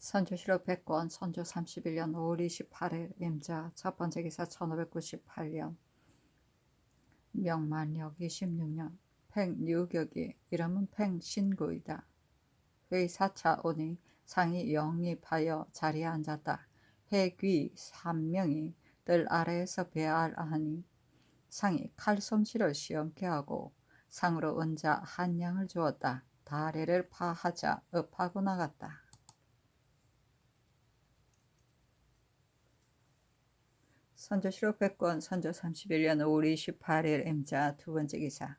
선조실록 백권 선조 31년 5월 28일 임자 첫 번째 기사 1598년 명만력 26년 팽유격이 이름은 팽신구이다. 회의 4차 오니 상이 영립하여 자리에 앉았다. 해귀 3명이 뜰 아래에서 배알하니 상이 칼솜씨를 시험케 하고 상으로 은자 한 양을 주었다. 다리를 파하자 읍하고 나갔다. 선조실록 백권 선조 31년 5월 28일 임자 두 번째 기사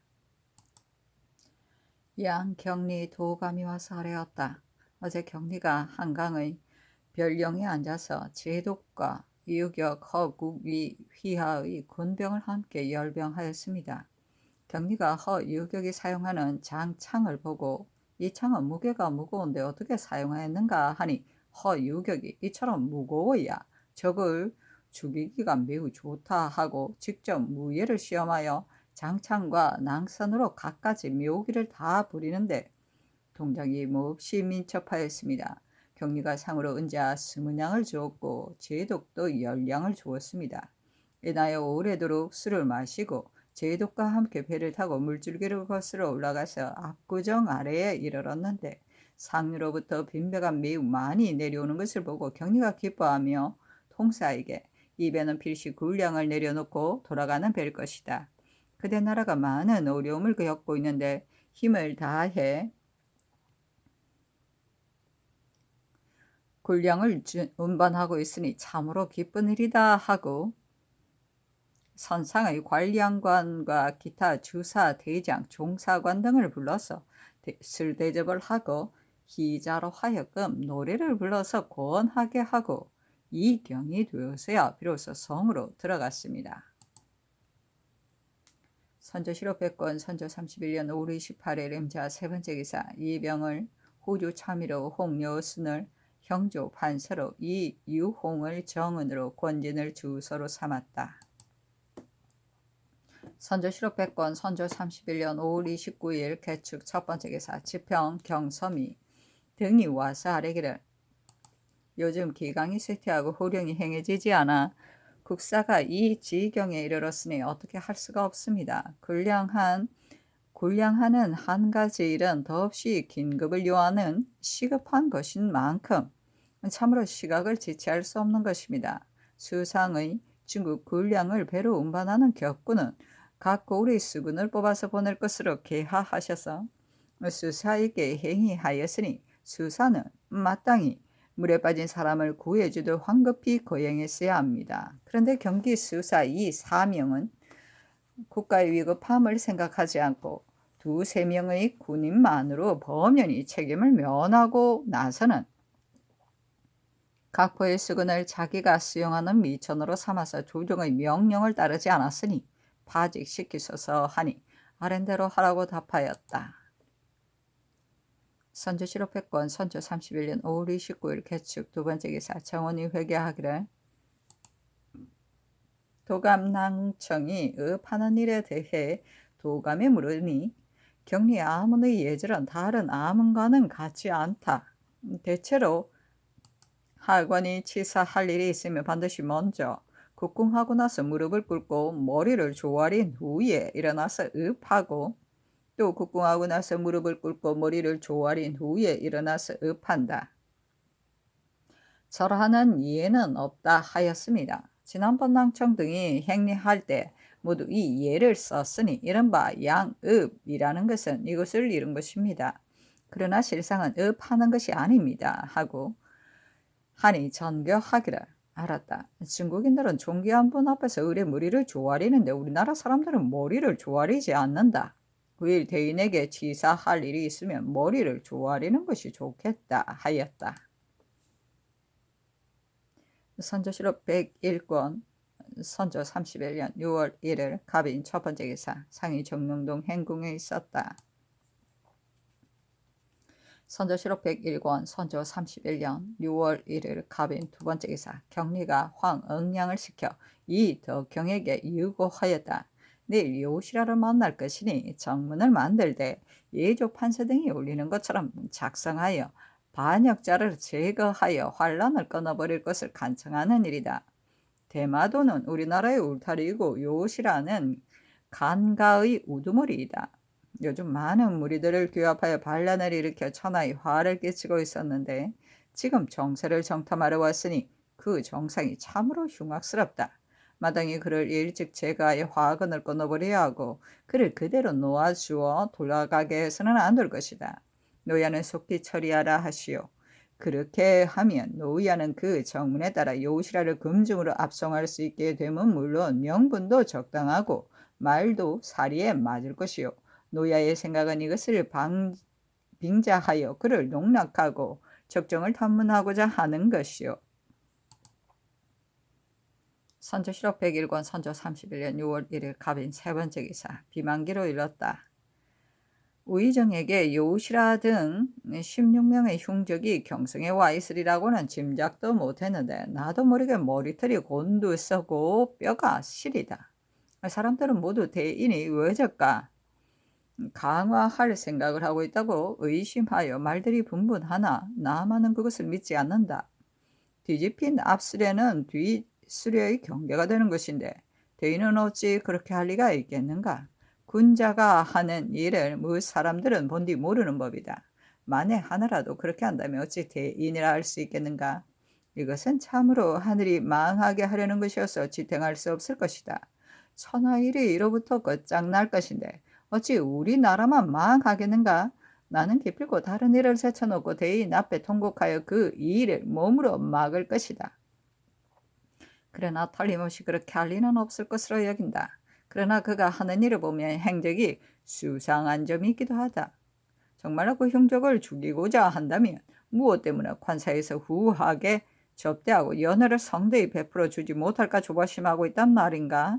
양경리 도감이 와서 아뢰었다. 어제 경리가 한강의 별령에 앉아서 제독과 유격, 허국위, 휘하의 군병을 함께 열병하였습니다. 경리가 허유격이 사용하는 장창을 보고 이 창은 무게가 무거운데 어떻게 사용하였는가 하니 허유격이 이처럼 무거워야 적을 죽이기가 매우 좋다 하고 직접 무예를 시험하여 장창과 낭선으로 갖가지 묘기를 다 부리는데 동작이 몹시 민첩하였습니다. 경리가 상으로 은자 20냥을 주었고 제독도 10냥을 주었습니다. 이나여 오래도록 술을 마시고 제독과 함께 배를 타고 물줄기를 거스러 올라가서 압구정 아래에 이르렀는데 상류로부터 빈배가 매우 많이 내려오는 것을 보고 경리가 기뻐하며 통사에게 이 배는 필시 군량을 내려놓고 돌아가는 배일 것이다. 그대 나라가 많은 어려움을 겪고 있는데 힘을 다해 군량을 운반하고 있으니 참으로 기쁜 일이다 하고 선상의 관량관과 기타 주사, 대장, 종사관 등을 불러서 술 대접을 하고 희자로 하여금 노래를 불러서 권하게 하고 이경이 되어서야 비로소 성으로 들어갔습니다. 선조실록 백권 선조 31년 5월 28일 임자 세 번째 기사 이병을 호주 참의로 홍여순을 형조 판서로 이유홍을 정은으로 권진을 주서로 삼았다. 선조실록 백권 선조 31년 5월 29일 개축 첫 번째 기사 지평 경섬이 등이 와서 아뢰기를 요즘 기강이 쇠퇴하고 호령이 행해지지 않아 국사가 이 지경에 이르렀으니 어떻게 할 수가 없습니다. 굴량하는 한 가지 일은 더없이 긴급을 요하는 시급한 것인 만큼 참으로 시각을 지체할 수 없는 것입니다. 수상의 중국 굴량을 배로 운반하는 격군은 각 고을의 수군을 뽑아서 보낼 것으로 계하하셔서 수사에게 행위하였으니 수사는 마땅히 물에 빠진 사람을 구해주듯 황급히 거행했어야 합니다. 그런데 경기 수사 이 4명은 국가의 위급함을 생각하지 않고 2-3명의 군인만으로 범연히 책임을 면하고 나서는 각포의 수군을 자기가 수용하는 미천으로 삼아서 조정의 명령을 따르지 않았으니 파직시키소서 하니 아랜대로 하라고 답하였다. 선조실록 백권 선조 31년 5월 29일 개축 두 번째 기사 정원이 회개하기를 도감낭청이 읍하는 일에 대해 도감에 물으니 경리 아문의 예절은 다른 아문과는 같지 않다. 대체로 하관이 치사할 일이 있으면 반드시 먼저 국궁하고 나서 무릎을 꿇고 머리를 조아린 후에 일어나서 읍하고 또 국궁하고 나서 무릎을 꿇고 머리를 조아린 후에 일어나서 읍한다. 절하는 이해는 없다 하였습니다. 지난번 낭청 등이 행리할 때 모두 이 예를 썼으니 이른바 양읍이라는 것은 이것을 이룬 것입니다. 그러나 실상은 읍하는 것이 아닙니다 하고 하니 전교하기를 알았다. 중국인들은 존귀한 분 앞에서 을의 머리를 조아리는데 우리나라 사람들은 머리를 조아리지 않는다. 9일 대인에게 치사할 일이 있으면 머리를 조아리는 것이 좋겠다 하였다. 선조실록 101권 선조 31년 6월 1일 갑인 첫 번째 기사 상이 정릉동 행궁에 있었다. 선조실록 101권 선조 31년 6월 1일 갑인 두 번째 기사 경리가 황응량을 시켜 이 덕경에게 유고하였다. 내일 요시라를 만날 것이니 정문을 만들 때 예조 판서 등이 올리는 것처럼 작성하여 반역자를 제거하여 환란을 끊어버릴 것을 간청하는 일이다. 대마도는 우리나라의 울타리이고 요시라는 간가의 우두머리이다. 요즘 많은 무리들을 규합하여 반란을 일으켜 천하의 화를 끼치고 있었는데 지금 정세를 정탐하러 왔으니 그 정상이 참으로 흉악스럽다. 마땅히 그를 일찍 제거하여 화근을 끊어버려야 하고 그를 그대로 놓아주어 돌아가게 해서는 안 될 것이다. 노야는 속히 처리하라 하시오. 그렇게 하면 노야는 그 정문에 따라 요시라를 금중으로 압송할 수 있게 되면 물론 명분도 적당하고 말도 사리에 맞을 것이요. 노야의 생각은 이것을 빙자하여 그를 농락하고 적정을 탐문하고자 하는 것이요. 선조실록 101권 선조 31년 6월 1일 갑인 세 번째 기사 비만기로 일렀다. 우의정에게 요시라 등 16명의 흉적이 경성에 와 있으리라고는 짐작도 못했는데 나도 모르게 머리털이 곤두서고 뼈가 시리다. 사람들은 모두 대인이 왜 저까 강화할 생각을 하고 있다고 의심하여 말들이 분분하나 나만은 그것을 믿지 않는다. 뒤집힌 앞수레는 뒷수레의 경계가 되는 것인데 대인은 어찌 그렇게 할 리가 있겠는가? 군자가 하는 일을 사람들은 본디 모르는 법이다. 만에 하나라도 그렇게 한다면 어찌 대인이라 할 수 있겠는가? 이것은 참으로 하늘이 망하게 하려는 것이어서 지탱할 수 없을 것이다. 천하일이 이로부터 끝장날 것인데 어찌 우리나라만 망하겠는가? 나는 기필코 다른 일을 제쳐놓고 대인 앞에 통곡하여 그 일을 몸으로 막을 것이다. 그러나 틀림없이 그렇게 할 리는 없을 것으로 여긴다. 그러나 그가 하는 일을 보면 행적이 수상한 점이 있기도 하다. 정말로 그 흉적을 죽이고자 한다면 무엇 때문에 관사에서 후하게 접대하고 연회를 성대히 베풀어 주지 못할까 조바심하고 있단 말인가?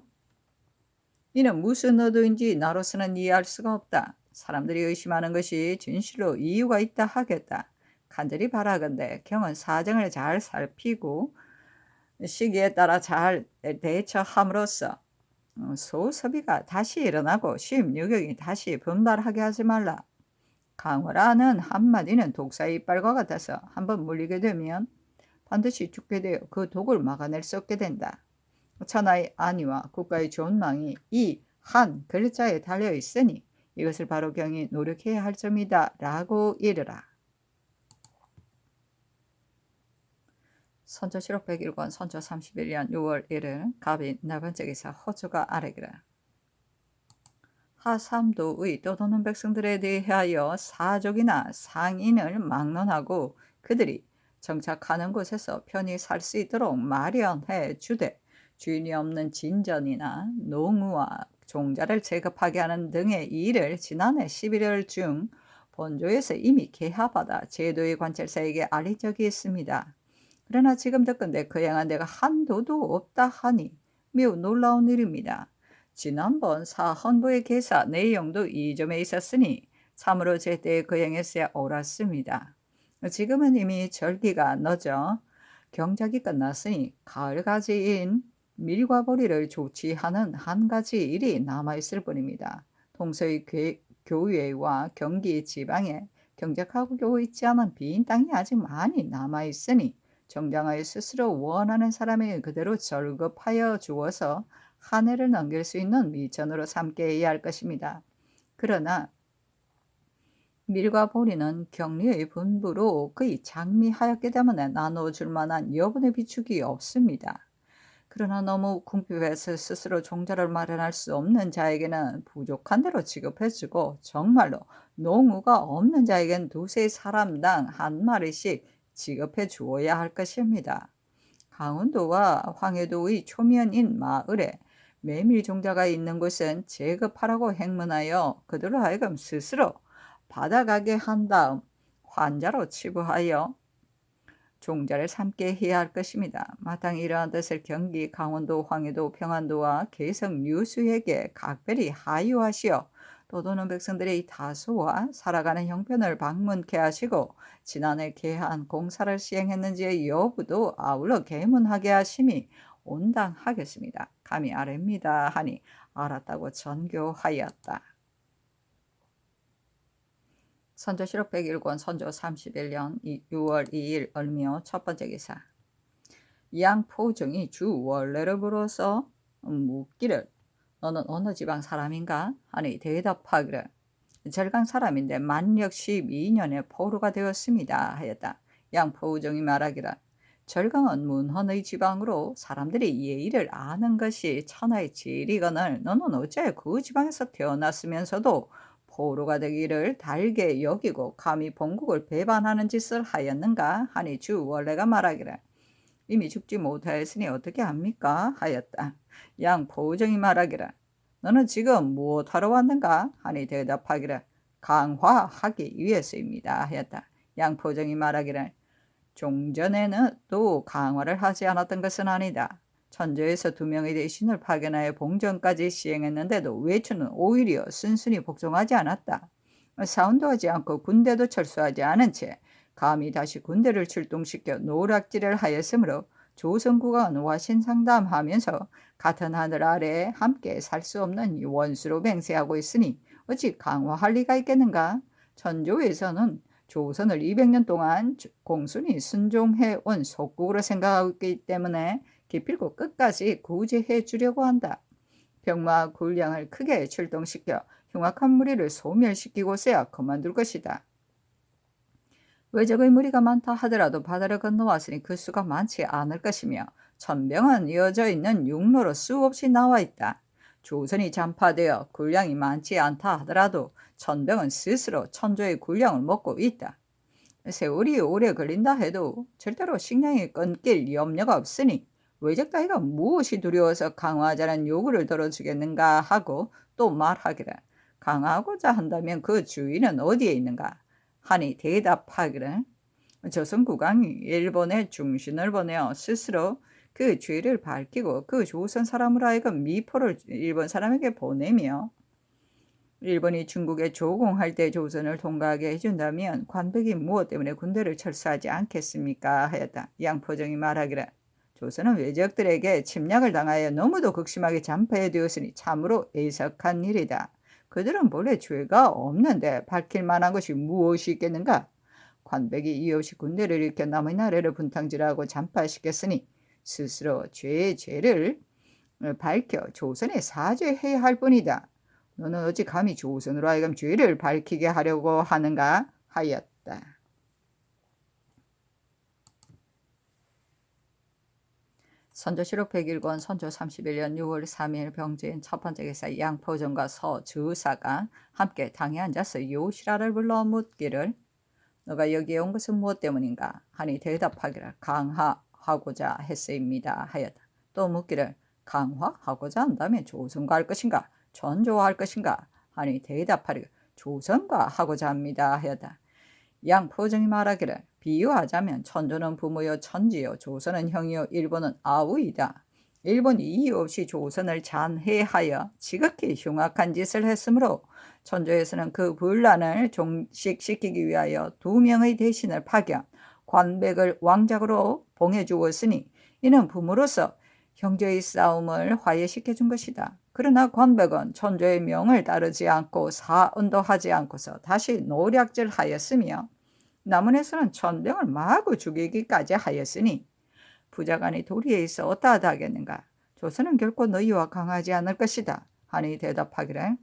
이는 무슨 의도인지 나로서는 이해할 수가 없다. 사람들이 의심하는 것이 진실로 이유가 있다 하겠다. 간절히 바라건대 경은 사정을 잘 살피고 시기에 따라 잘 대처함으로써 소섭이가 다시 일어나고 심유경이 다시 분발하게 하지 말라. 강호라는 한마디는 독사의 이빨과 같아서 한번 물리게 되면 반드시 죽게 되어 그 독을 막아낼 수 없게 된다. 천하의 안위와 국가의 존망이 이 한 글자에 달려 있으니 이것을 바로 경이 노력해야 할 점이다 라고 이르라. 선조실록 101권 선조 31년 6월 1일 갑인 네 번째 기사 호주가 아래기라. 하삼도의 떠도는 백성들에 대하여 사족이나 상인을 막론하고 그들이 정착하는 곳에서 편히 살 수 있도록 마련해 주되 주인이 없는 진전이나 농우와 종자를 제급하게 하는 등의 일을 지난해 11월 중 본조에서 이미 개하받아 제도의 관찰사에게 알린 적이 있습니다. 그러나 지금 듣건대 그 행한 데가 한도도 없다 하니 매우 놀라운 일입니다. 지난번 사헌부의 개사 내용도 이 점에 있었으니 참으로 제때에 그 행했어야 옳았습니다. 지금은 이미 절기가 늦어 경작이 끝났으니 가을가지인 밀과 보리를 조치하는 한 가지 일이 남아있을 뿐입니다. 동서의 교외와 경기 지방에 경작하고 있지 않은 빈 땅이 아직 많이 남아있으니 정장하여 스스로 원하는 사람에게 그대로 절급하여 주어서 한 해를 넘길 수 있는 미천으로 삼게 해야 할 것입니다. 그러나 밀과 보리는 격리의 분부로 거의 장미하였기 때문에 나눠줄 만한 여분의 비축이 없습니다. 그러나 너무 궁핍해서 스스로 종자를 마련할 수 없는 자에게는 부족한 대로 지급해주고 정말로 농우가 없는 자에게는 두세 사람당 한 마리씩 지급해 주어야 할 것입니다. 강원도와 황해도의 초면인 마을에 메밀 종자가 있는 곳은 제급하라고 행문하여 그들로 하여금 스스로 받아가게 한 다음 환자로 치부하여 종자를 삼게 해야 할 것입니다. 마땅히 이러한 뜻을 경기, 강원도, 황해도, 평안도와 개성, 류수에게 각별히 하유하시어 떠도는 백성들의 다수와 살아가는 형편을 방문케 하시고 지난해 개한 공사를 시행했는지의 여부도 아울러 계문하게 하심이 온당하겠습니다. 감히 아뢰입니다 하니 알았다고 전교하였다. 선조실록 101권 선조 31년 6월 2일 을묘 첫 번째 기사. 양포정이 주 원래를 불어서 묻기를 너는 어느 지방 사람인가 하니 대답하기를 절강 사람인데 만력 12년에 포로가 되었습니다 하였다. 양포정이 말하기를 절강은 문헌의 지방으로 사람들이 예의를 아는 것이 천하의 질이거늘 너는 어째 그 지방에서 태어났으면서도 포로가 되기를 달게 여기고 감히 본국을 배반하는 짓을 하였는가 하니 주 원래가 말하기를 이미 죽지 못하였으니 어떻게 합니까 하였다. 양포정이 말하기를 너는 지금 무엇하러 왔는가 하니 대답하기를 강화하기 위해서입니다 하였다. 양포정이 말하기를 종전에는 또 강화를 하지 않았던 것은 아니다. 천조에서 2명의 대신을 파견하여 봉전까지 시행했는데도 외추는 오히려 순순히 복종하지 않았다. 사운도 하지 않고 군대도 철수하지 않은 채 감히 다시 군대를 출동시켜 노략질을 하였으므로 조선국왕은 와신상담하면서 같은 하늘 아래에 함께 살 수 없는 원수로 맹세하고 있으니 어찌 강화할 리가 있겠는가? 천조에서는 조선을 200년 동안 공순히 순종해 온 속국으로 생각하고 있기 때문에 기필코 끝까지 구제해 주려고 한다. 병마와 군량을 크게 출동시켜 흉악한 무리를 소멸시키고서야 그만둘 것이다. 외적의 무리가 많다 하더라도 바다를 건너왔으니 그 수가 많지 않을 것이며 천병은 이어져 있는 육로로 수없이 나와 있다. 조선이 잔파되어 군량이 많지 않다 하더라도 천병은 스스로 천조의 군량을 먹고 있다. 세월이 오래 걸린다 해도 절대로 식량이 끊길 염려가 없으니 외적 따위가 무엇이 두려워서 강화하자는 요구를 들어주겠는가 하고 또 말하기를 강화하고자 한다면 그 주인은 어디에 있는가 하니 대답하기를 조선국왕이 일본에 중신을 보내어 스스로 그 죄를 밝히고 그 조선 사람으로 하여금 미포를 일본 사람에게 보내며 일본이 중국에 조공할 때 조선을 통과하게 해준다면 관백이 무엇 때문에 군대를 철수하지 않겠습니까 하였다. 양포정이 말하기를 조선은 외적들에게 침략을 당하여 너무도 극심하게 잔파해 되었으니 참으로 애석한 일이다. 그들은 본래 죄가 없는데 밝힐 만한 것이 무엇이 있겠는가? 관백이 이없이 군대를 일으켜 남의 나라를 분탕질하고 잔파시켰으니 스스로 죄의 죄를 밝혀 조선에 사죄해야 할 뿐이다. 너는 어찌 감히 조선으로 하여금 죄를 밝히게 하려고 하는가 하였다. 선조실록 101권 선조 31년 6월 3일 병제인 첫 번째 기사. 양포정과 서주사가 함께 당에 앉아서 요시라를 불러 묻기를 너가 여기에 온 것은 무엇 때문인가 하니 대답하기를 강화하고자 했으입니다 하였다. 또 묻기를 강화하고자 한다면 조선과 할 것인가 천조와 할 것인가 하니 대답하기를 조선과 하고자 합니다 하였다. 양포정이 말하기를 비유하자면 천조는 부모요 천지요 조선은 형이요 일본은 아우이다. 일본이 이유 없이 조선을 잔해하여 지극히 흉악한 짓을 했으므로 천조에서는 그 분란을 종식시키기 위하여 2명의 대신을 파견 관백을 왕작으로 봉해주었으니 이는 부모로서 형제의 싸움을 화해시켜준 것이다. 그러나 관백은 천조의 명을 따르지 않고 사언도 하지 않고서 다시 노략질 하였으며 남원에서는 천병을 마구 죽이기까지 하였으니 부자간이 도리에 있어 어떠하다 하겠는가? 조선은 결코 너희와 강하지 않을 것이다 하니 대답하기를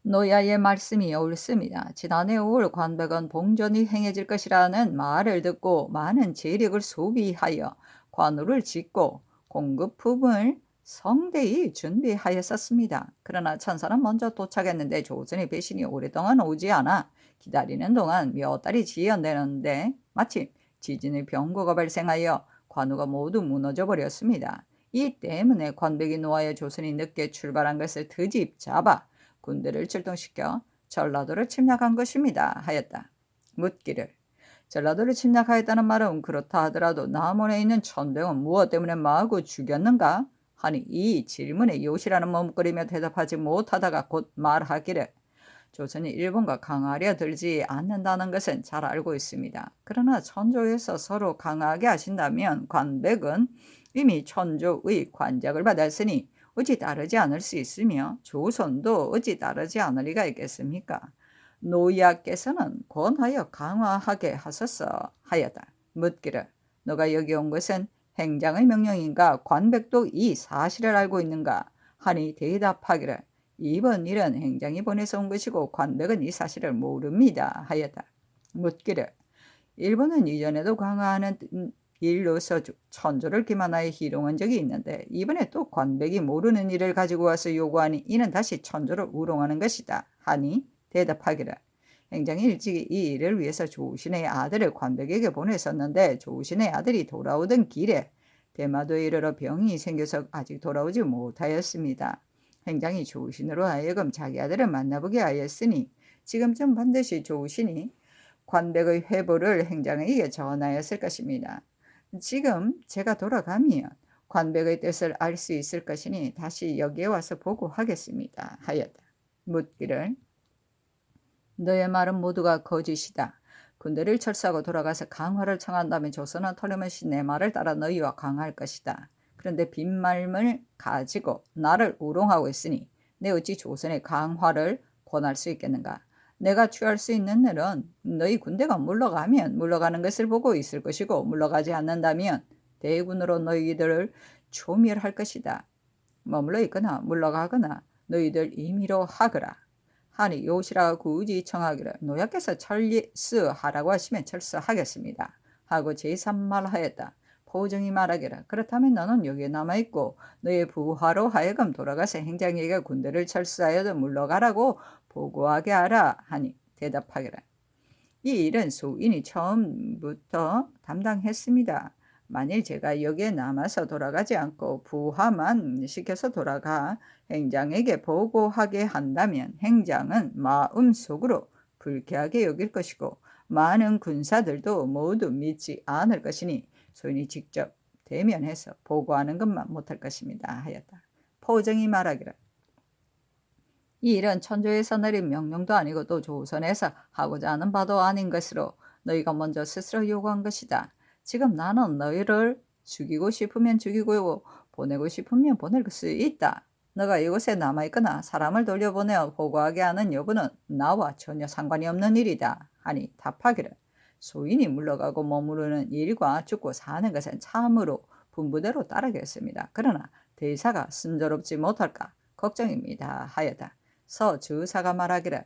노야의 말씀이 옳습니다. 지난해 5월 관백은 봉전이 행해질 것이라는 말을 듣고 많은 재력을 소비하여 관우를 짓고 공급품을 성대히 준비하였었습니다. 그러나 천사는 먼저 도착했는데 조선의 배신이 오랫동안 오지 않아 기다리는 동안 몇 달이 지연되는데 마침 지진의 병거가 발생하여 관우가 모두 무너져 버렸습니다. 이 때문에 관백이 노하여 조선이 늦게 출발한 것을 트집 잡아 군대를 출동시켜 전라도를 침략한 것입니다 하였다. 묻기를 전라도를 침략하였다는 말은 그렇다 하더라도 남원에 있는 천병은 무엇 때문에 마구 죽였는가 하니 이 질문에 요시라는 머뭇거리며 대답하지 못하다가 곧 말하기를 조선이 일본과 강하려 들지 않는다는 것은 잘 알고 있습니다. 그러나 천조에서 서로 강하게 하신다면 관백은 이미 천조의 관작을 받았으니 어찌 따르지 않을 수 있으며 조선도 어찌 따르지 않을 리가 있겠습니까? 노이아께서는 권하여 강화하게 하소서 하였다. 묻기를 너가 여기 온 것은 행장의 명령인가 관백도 이 사실을 알고 있는가 하니 대답하기를 이번 일은 행장이 보내서 온 것이고 관백은 이 사실을 모릅니다 하였다. 묻기를 일본은 이전에도 강화하는 일로서 천조를 기만하여 희롱한 적이 있는데 이번에 또 관백이 모르는 일을 가지고 와서 요구하니 이는 다시 천조를 우롱하는 것이다 하니 대답하기를 행장이 일찍이 이 일을 위해서 조신의 아들을 관백에게 보냈었는데 조신의 아들이 돌아오던 길에 대마도에 이르러 병이 생겨서 아직 돌아오지 못하였습니다. 행장이 조신으로 하여금 자기 아들을 만나보게 하였으니 지금쯤 반드시 조신이 관백의 회보를 행장에게 전하였을 것입니다. 지금 제가 돌아가면 관백의 뜻을 알 수 있을 것이니 다시 여기에 와서 보고하겠습니다 하였다. 묻기를 너의 말은 모두가 거짓이다. 군대를 철수하고 돌아가서 강화를 청한다면 조선은 터렴없이 내 말을 따라 너희와 강화할 것이다. 그런데 빈말을 가지고 나를 우롱하고 있으니 내 어찌 조선의 강화를 권할 수 있겠는가. 내가 취할 수 있는 일은 너희 군대가 물러가면 물러가는 것을 보고 있을 것이고 물러가지 않는다면 대군으로 너희들을 초멸할 것이다. 머물러 있거나 물러가거나 너희들 임의로 하거라. 하니 요시라가 굳이 청하기를 노약께서 철수하라고 하시면 철수하겠습니다. 하고 제3말하였다. 포정이 말하기를 그렇다면 너는 여기에 남아있고 너의 부하로 하여금 돌아가서 행장에게 군대를 철수하여도 물러가라고 보고하게 하라 하니 대답하기를 이 일은 소인이 처음부터 담당했습니다. 만일 제가 여기에 남아서 돌아가지 않고 부하만 시켜서 돌아가 행장에게 보고하게 한다면 행장은 마음속으로 불쾌하게 여길 것이고 많은 군사들도 모두 믿지 않을 것이니 소인이 직접 대면해서 보고하는 것만 못할 것입니다 하였다. 포정이 말하기를 이 일은 천조에서 내린 명령도 아니고 또 조선에서 하고자 하는 바도 아닌 것으로 너희가 먼저 스스로 요구한 것이다. 지금 나는 너희를 죽이고 싶으면 죽이고 보내고 싶으면 보낼 수 있다. 너가 이곳에 남아있거나 사람을 돌려보내어 보고하게 하는 여부는 나와 전혀 상관이 없는 일이다. 하니 답하기를 소인이 물러가고 머무르는 일과 죽고 사는 것은 참으로 분부대로 따르겠습니다. 그러나 대사가 순조롭지 못할까 걱정입니다. 하였다. 서주사가 말하기를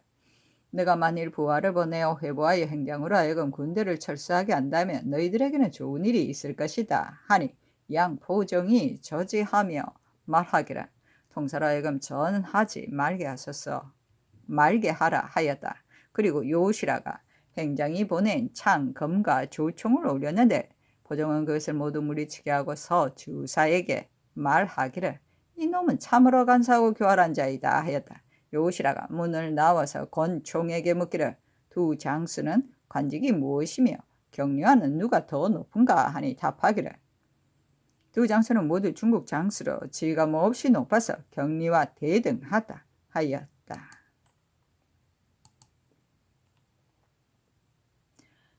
내가 만일 부하를 보내어 회보하여 행장으로 하여금 군대를 철수하게 한다면 너희들에게는 좋은 일이 있을 것이다. 하니 양포정이 저지하며 말하기를 통사로 하여금 전하지 말게 하소서 말게 하라 하였다. 그리고 요시라가 행장이 보낸 창, 검과 조총을 올렸는데 포정은 그것을 모두 물리치게 하고 서주사에게 말하기를 이놈은 참으로 간사하고 교활한 자이다 하였다. 요시라가 문을 나와서 권총에게 묻기를 두 장수는 관직이 무엇이며 경류하는 누가 더 높은가 하니 답하기를 두 장수는 모두 중국 장수로 지위가 몹시 높아서 경리와 대등하다 하였다.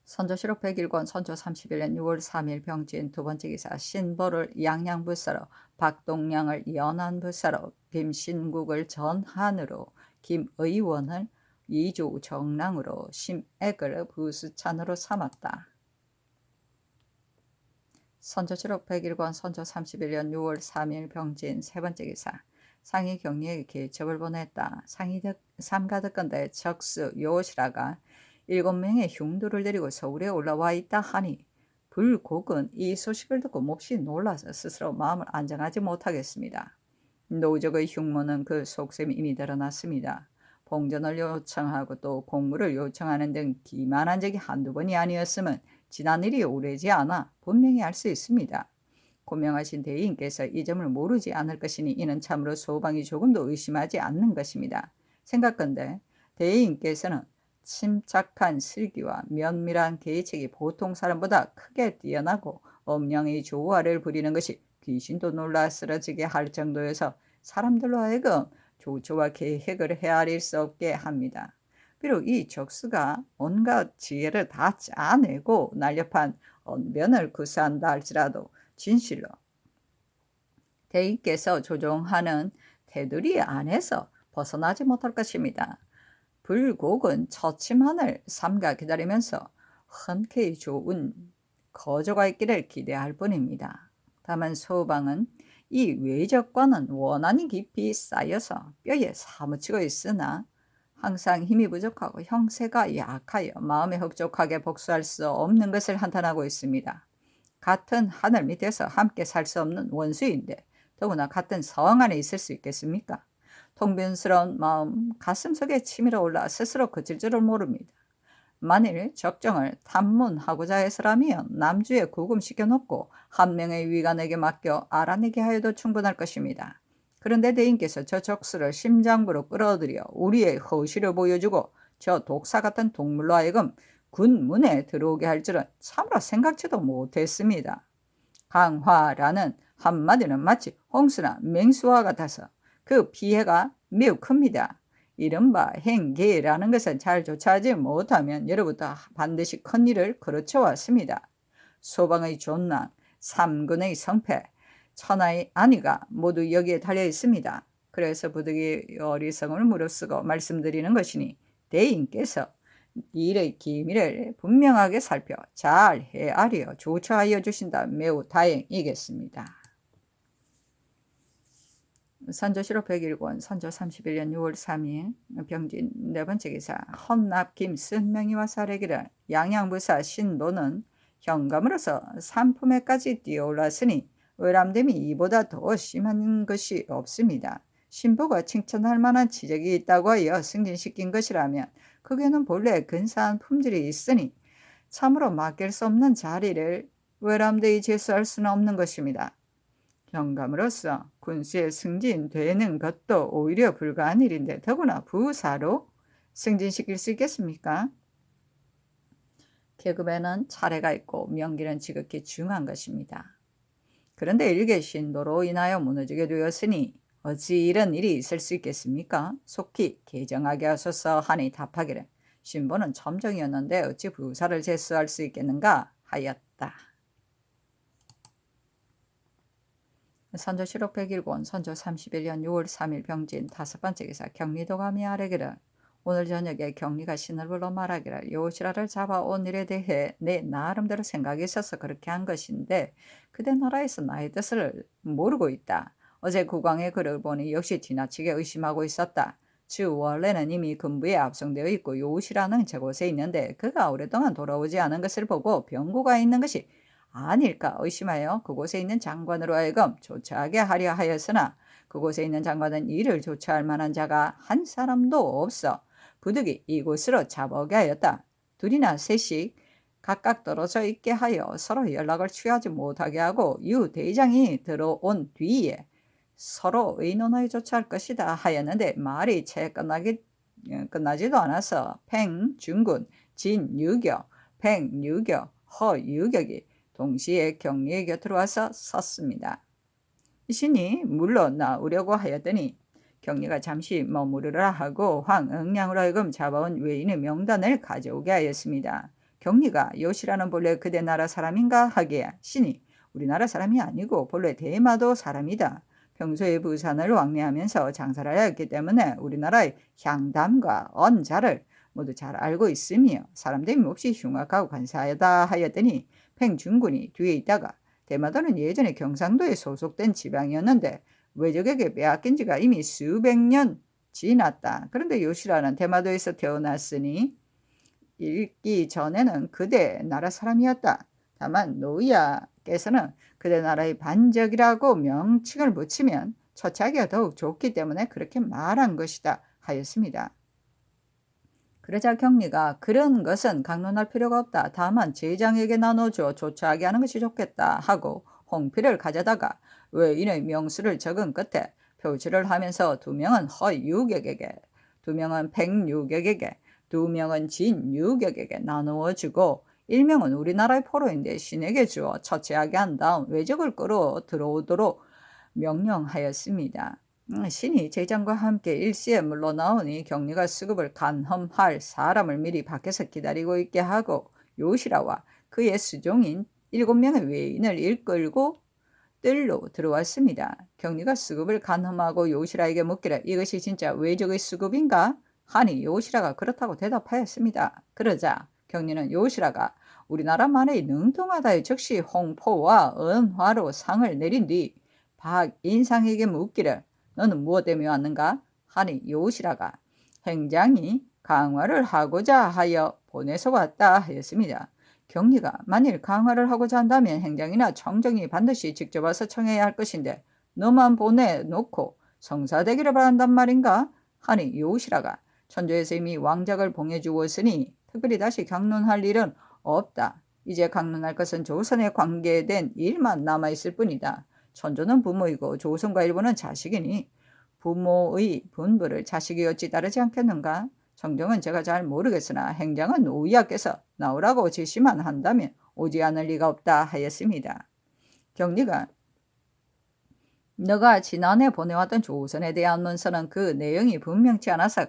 선조실록 101권 선조 31년 6월 3일 병진 두 번째 기사 신보를 양양부사로 박동량을 연안부사로 김신국을 전한으로 김의원을 이주 정랑으로 심액을 부수찬으로 삼았다. 선조실록 101권 선조 31년 6월 3일 병진 세 번째 기사 상이 경리에게 계첩을 보냈다. 상이 삼가득건대 적수 요시라가 7명의 흉도를 데리고 서울에 올라와 있다 하니 불곡은 이 소식을 듣고 몹시 놀라서 스스로 마음을 안정하지 못하겠습니다. 노적의 흉모는 그 속셈이 이미 드러났습니다. 봉전을 요청하고 또 공무를 요청하는 등 기만한 적이 한두 번이 아니었음은 지난 일이 오래지 않아 분명히 알 수 있습니다. 고명하신 대인께서 이 점을 모르지 않을 것이니 이는 참으로 소방이 조금도 의심하지 않는 것입니다. 생각건대 대인께서는 침착한 슬기와 면밀한 계책이 보통 사람보다 크게 뛰어나고 엄령의 조화를 부리는 것이 귀신도 놀라 쓰러지게 할 정도여서 사람들로 하여금 조처와 계획을 헤아릴 수 없게 합니다. 비록 이 적수가 온갖 지혜를 다 짜내고 날렵한 언변을 구사한다 할지라도 진실로 대인께서 조종하는 테두리 안에서 벗어나지 못할 것입니다. 불곡은 처침하늘 삼가 기다리면서 흔쾌히 좋은 거저가 있기를 기대할 뿐입니다. 다만 소방은 이 외적과는 원한이 깊이 쌓여서 뼈에 사무치고 있으나 항상 힘이 부족하고 형세가 약하여 마음에 흡족하게 복수할 수 없는 것을 한탄하고 있습니다. 같은 하늘 밑에서 함께 살 수 없는 원수인데 더구나 같은 성 안에 있을 수 있겠습니까? 통변스러운 마음 가슴속에 치밀어 올라 스스로 그칠 줄을 모릅니다. 만일 적정을 탐문하고자 해서라면 남주에 구금시켜 놓고 한 명의 위관에게 맡겨 알아내게 하여도 충분할 것입니다. 그런데 대인께서 저 적수를 심장부로 끌어들여 우리의 허시를 보여주고 저 독사 같은 동물로 하여금 군문에 들어오게 할 줄은 참으로 생각지도 못했습니다. 강화라는 한마디는 마치 홍수나 맹수와 같아서 그 피해가 매우 큽니다. 이른바 행계라는 것은 잘 조차하지 못하면 예로부터 반드시 큰일을 거르쳐 왔습니다. 소방의 존랑, 삼군의 성패, 천하의 안위가 모두 여기에 달려 있습니다. 그래서 부득이 어리석음을 무릅쓰고 말씀드리는 것이니 대인께서 일의 기밀을 분명하게 살펴 잘 헤아려 조처하여 주신다 매우 다행이겠습니다. 선조실록 101권 선조 31년 6월 3일 병진 네 번째 기사 헌납 김쓴명이와 사례기를 양양부사 신보는 현감으로서 삼품에까지 뛰어올랐으니 의람됨이 이보다 더 심한 것이 없습니다. 신보가 칭찬할 만한 지적이 있다고 하여 승진시킨 것이라면 그게는 본래 근사한 품질이 있으니 참으로 맡길 수 없는 자리를 외람되이 제수할 수는 없는 것입니다. 경감으로서 군수에 승진되는 것도 오히려 불가한 일인데 더구나 부사로 승진시킬 수 있겠습니까? 계급에는 차례가 있고 명기는 지극히 중요한 것입니다. 그런데 일개 신도로 인하여 무너지게 되었으니 어찌 이런 일이 있을 수 있겠습니까? 속히 개정하게 하소서 하니 답하기를 신보는 첨정이었는데 어찌 부사를 제수할 수 있겠는가 하였다. 선조실록 101권 선조 31년 6월 3일 병진 다섯 번째 기사 경리도감이 아뢰기를 오늘 저녁에 경리가 신을 불러 말하기를 요시라를 잡아온 일에 대해 내 나름대로 생각이 있어서 그렇게 한 것인데 그대 나라에서 나의 뜻을 모르고 있다. 어제 국왕의 글을 보니 역시 지나치게 의심하고 있었다. 즉 원래는 이미 근부에 압송되어 있고 요시라는 저곳에 있는데 그가 오랫동안 돌아오지 않은 것을 보고 병고가 있는 것이 아닐까 의심하여 그곳에 있는 장관으로 하여금 조처하게 하려 하였으나 그곳에 있는 장관은 이를 조처할 만한 자가 한 사람도 없어 부득이 이곳으로 잡아오게 하였다. 둘이나 셋씩 각각 떨어져 있게 하여 서로 연락을 취하지 못하게 하고 유 대장이 들어온 뒤에 서로 의논하여 조처할 것이다 하였는데 말이 채 끝나지도 않아서 팽준군, 진유교, 팽유교, 허유격이 동시에 경리의 곁으로 와서 섰습니다. 신이 물러나오려고 하였더니 경리가 잠시 머무르라 하고 황응량으로 하여금 잡아온 외인의 명단을 가져오게 하였습니다. 경리가 요시라는 본래 그대 나라 사람인가 하기에 신이 우리나라 사람이 아니고 본래 대마도 사람이다. 평소에 부산을 왕래하면서 장사를 하였기 때문에 우리나라의 향담과 언자를 모두 잘 알고 있으며 사람들이 몹시 흉악하고 간사하다 하였더니 팽준군이 뒤에 있다가 대마도는 예전에 경상도에 소속된 지방이었는데 외적에게 빼앗긴 지가 이미 수백 년 지났다. 그런데 요시라는 대마도에서 태어났으니 읽기 전에는 그대 나라 사람이었다. 다만 노이야께서는 그대 나라의 반적이라고 명칭을 붙이면 처치하기가 더욱 좋기 때문에 그렇게 말한 것이다 하였습니다. 그러자 경리가 그런 것은 강론할 필요가 없다. 다만 제장에게 나눠줘 조처하게 하는 것이 좋겠다 하고 홍피를 가져다가 외인의 명수를 적은 끝에 표지를 하면서 2명은 허유격에게 2명은 팽유격에게 2명은 진유격에게 나누어 주고 1명은 우리나라의 포로인데 신에게 주어 처치하게 한 다음 외적을 끌어 들어오도록 명령하였습니다. 신이 제장과 함께 일시에 물러나오니 경리가 수급을 간험할 사람을 미리 밖에서 기다리고 있게 하고 요시라와 그의 수종인 7명의 외인을 이끌고 뜰로 들어왔습니다. 경리가 수급을 간험하고 요시라에게 묻기를 이것이 진짜 외적의 수급인가 하니 요시라가 그렇다고 대답하였습니다. 그러자 경리는 요시라가 우리나라만의 능통하다의 즉시 홍포와 은화로 상을 내린 뒤 박인상에게 묻기를 너는 무엇 때문에 왔는가? 하니 요시라가 행장이 강화를 하고자 하여 보내서 왔다 하였습니다. 경리가 만일 강화를 하고자 한다면 행장이나 청정이 반드시 직접 와서 청해야 할 것인데 너만 보내놓고 성사되기를 바란단 말인가? 하니 요시라가 천조에서 이미 왕작을 봉해주었으니 특별히 다시 강론할 일은 없다. 이제 강론할 것은 조선에 관계된 일만 남아있을 뿐이다. 천조는 부모이고 조선과 일본은 자식이니 부모의 분부를 자식이 어찌 따르지 않겠는가? 청정은 제가 잘 모르겠으나 행장은 오이야께서 나오라고 지시만 한다면 오지 않을 리가 없다 하였습니다. 경리가 너가 지난해 보내왔던 조선에 대한 문서는 그 내용이 분명치 않아서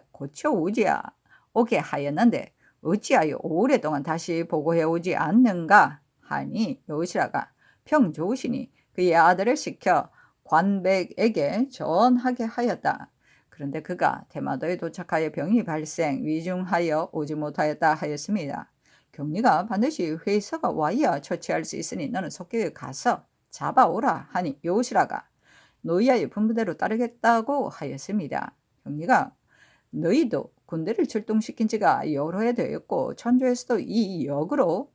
오게 하였는데 어찌하여 오랫동안 다시 보고해 오지 않는가? 하니 요시라가 평조신이 그의 아들을 시켜 관백에게 전하게 하였다. 그런데 그가 대마도에 도착하여 병이 발생 위중하여 오지 못하였다 하였습니다. 경리가 반드시 회서가 와야 처치할 수 있으니 너는 속격에 가서 잡아오라 하니 요시라가 노이야의 분부대로 따르겠다고 하였습니다. 경리가 너희도 군대를 출동시킨 지가 여러 해 되었고 천조에서도 이 역으로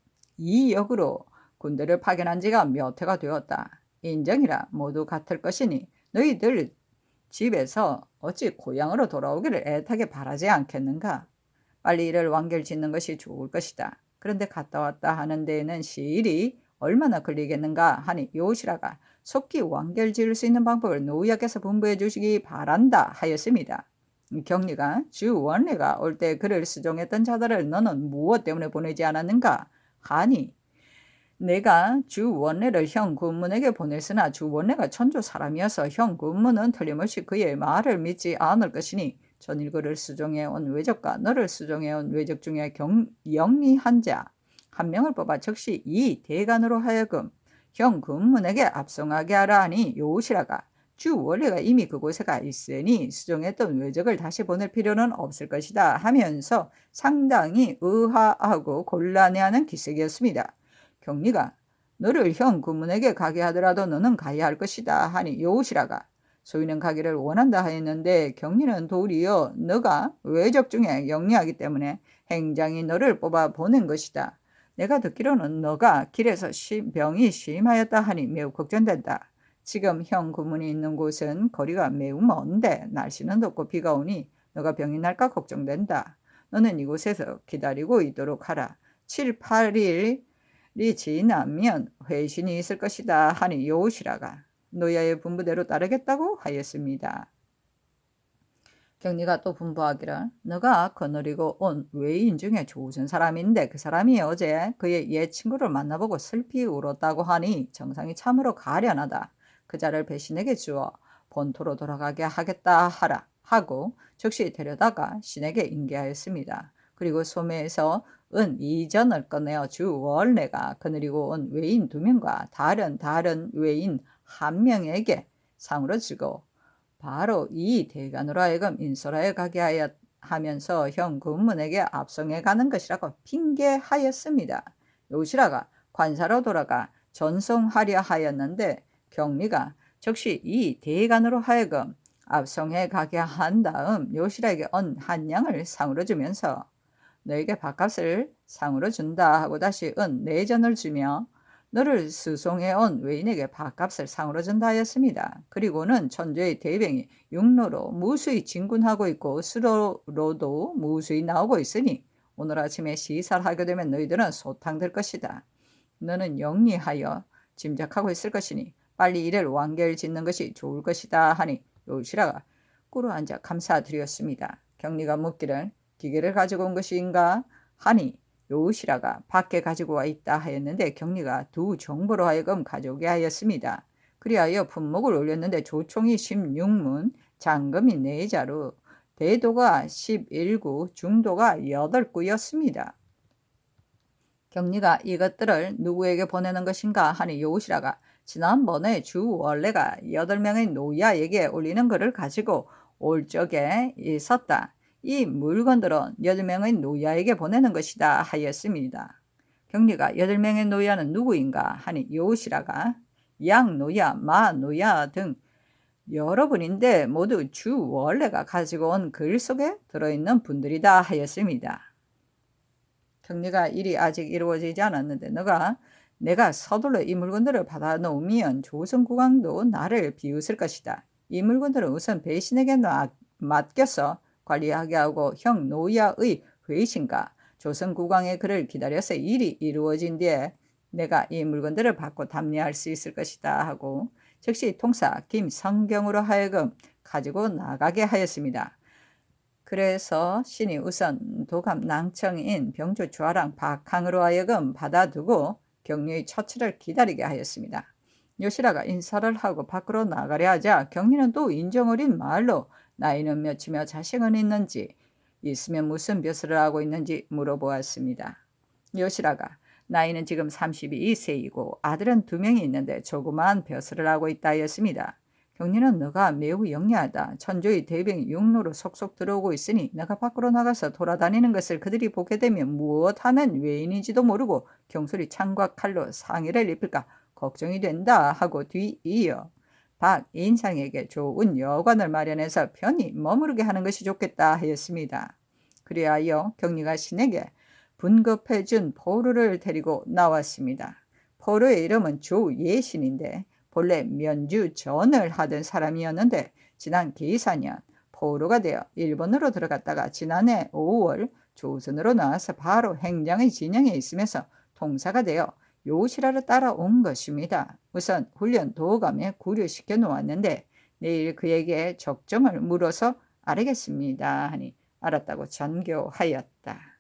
군대를 파견한 지가 몇 해가 되었다. 인정이라 모두 같을 것이니 너희들 집에서 어찌 고향으로 돌아오기를 애타게 바라지 않겠는가? 빨리 이를 완결짓는 것이 좋을 것이다. 그런데 갔다 왔다 하는 데에는 시일이 얼마나 걸리겠는가 하니 요시라가 속기 완결 지을 수 있는 방법을 노이야께서 분부해 주시기 바란다 하였습니다. 경리가 주 원래가 올 때 그를 수종했던 자들을 너는 무엇 때문에 보내지 않았는가? 하니 내가 주 원래를 형 군문에게 보냈으나 주 원래가 천조 사람이어서 형 군문은 틀림없이 그의 말을 믿지 않을 것이니 전일그를 수종해온 외적과 너를 수종해온 외적 중에 영리한 자 한 명을 뽑아 즉시 이 대간으로 하여금 형 군문에게 압송하게 하라 하니 요시라가 주 원래가 이미 그곳에 가 있으니 수종했던 외적을 다시 보낼 필요는 없을 것이다 하면서 상당히 의아하고 곤란해하는 기색이었습니다. 경리가 너를 형 군문에게 가게 하더라도 너는 가야 할 것이다 하니 요시라가 소인은 가기를 원한다 하였는데 경리는 도리어 너가 외적 중에 영리하기 때문에 행장이 너를 뽑아 보낸 것이다. 내가 듣기로는 너가 길에서 병이 심하였다 하니 매우 걱정된다. 지금 형 군문이 있는 곳은 거리가 매우 먼데 날씨는 덥고 비가 오니 너가 병이 날까 걱정된다. 너는 이곳에서 기다리고 있도록 하라. 7, 8일이 지나면 회신이 있을 것이다 하니 요시라가 노야의 분부대로 따르겠다고 하였습니다. 경리가 또 분부하기를 너가 거느리고 온 외인 중에 조선 사람인데 그 사람이 어제 그의 옛 친구를 만나보고 슬피 울었다고 하니 정상이 참으로 가련하다. 그 자를 배신에게 주어 본토로 돌아가게 하겠다 하라 하고 즉시 데려다가 신에게 인계하였습니다. 그리고 소매에서 은 2전을 꺼내어 주 원래가 거느리고 온 외인 2명과 다른 외인 1명에게 상으로 주고 바로 이 대간으로 하여금 인솔하여 가게 하면서 형 군문에게 압송해 가는 것이라고 핑계하였습니다. 요시라가 관사로 돌아가 전송하려 하였는데 경리가 즉시 이 대간으로 하여금 압송해 가게 한 다음 요시라에게 언 한 양을 상으로 주면서 너에게 밥값을 상으로 준다 하고 다시 은 4전을 주며 너를 수송해온 외인에게 밥값을 상으로 준다 하였습니다. 그리고는 천조의 대병이 육로로 무수히 진군하고 있고 수로로도 무수히 나오고 있으니 오늘 아침에 시사를 하게 되면 너희들은 소탕될 것이다. 너는 영리하여 짐작하고 있을 것이니 빨리 이를 완결 짓는 것이 좋을 것이다 하니 요시라가 꿇어 앉아 감사드렸습니다. 경리가 묻기를 기계를 가지고 온 것인가 하니 요시라가 밖에 가지고 와 있다 하였는데 경리가 2 정보로 하여금 가져오게 하였습니다. 그리하여 품목을 올렸는데 조총이 16문, 장금이 4자루, 대도가 11구, 중도가 8구였습니다. 경리가 이것들을 누구에게 보내는 것인가 하니 요시라가 지난번에 주 원래가 8명의 노야에게 올리는 것을 가지고 올 적에 있었다. 이 물건들은 8명의 노야에게 보내는 것이다 하였습니다. 경리가 8명의 노야는 누구인가 하니 여우시라가 양 노야, 마 노야 등 여러분인데 모두 주 원래가 가지고 온 글 속에 들어있는 분들이다 하였습니다. 경리가 일이 아직 이루어지지 않았는데 내가 서둘러 이 물건들을 받아 놓으면 조선국왕도 나를 비웃을 것이다. 이 물건들은 우선 배신에게 맡겨서 관리하게 하고 형 노야의 회신과 조선국왕의 글을 기다려서 일이 이루어진 뒤에 내가 이 물건들을 받고 답례할 수 있을 것이다 하고 즉시 통사 김성경으로 하여금 가지고 나가게 하였습니다. 그래서 신이 우선 도감 낭청인 병조 주하랑 박항으로 하여금 받아두고 경리의 처치를 기다리게 하였습니다. 요시라가 인사를 하고 밖으로 나가려 하자 경리는 또 인정어린 말로 나이는 몇이며 자식은 있는지 있으면 무슨 벼슬을 하고 있는지 물어보았습니다. 요시라가 나이는 지금 32세이고 아들은 2명이 있는데 조그마한 벼슬을 하고 있다 하였습니다. 경리는 너가 매우 영리하다. 천조의 대병이 육로로 속속 들어오고 있으니 너가 밖으로 나가서 돌아다니는 것을 그들이 보게 되면 무엇하는 외인인지도 모르고 경솔이 창과 칼로 상해를 입힐까 걱정이 된다 하고 뒤이어 박인상에게 좋은 여관을 마련해서 편히 머무르게 하는 것이 좋겠다 하였습니다. 그리하여 경리가 신에게 분급해준 포르를 데리고 나왔습니다. 포르의 이름은 조예신인데 본래 면주전을 하던 사람이었는데 지난 계사년 포로가 되어 일본으로 들어갔다가 지난해 5월 조선으로 나와서 바로 행장의 진영에 있으면서 통사가 되어 요시라를 따라온 것입니다. 우선 훈련 도감에 구류시켜 놓았는데 내일 그에게 적정을 물어서 알겠습니다 하니 알았다고 전교하였다.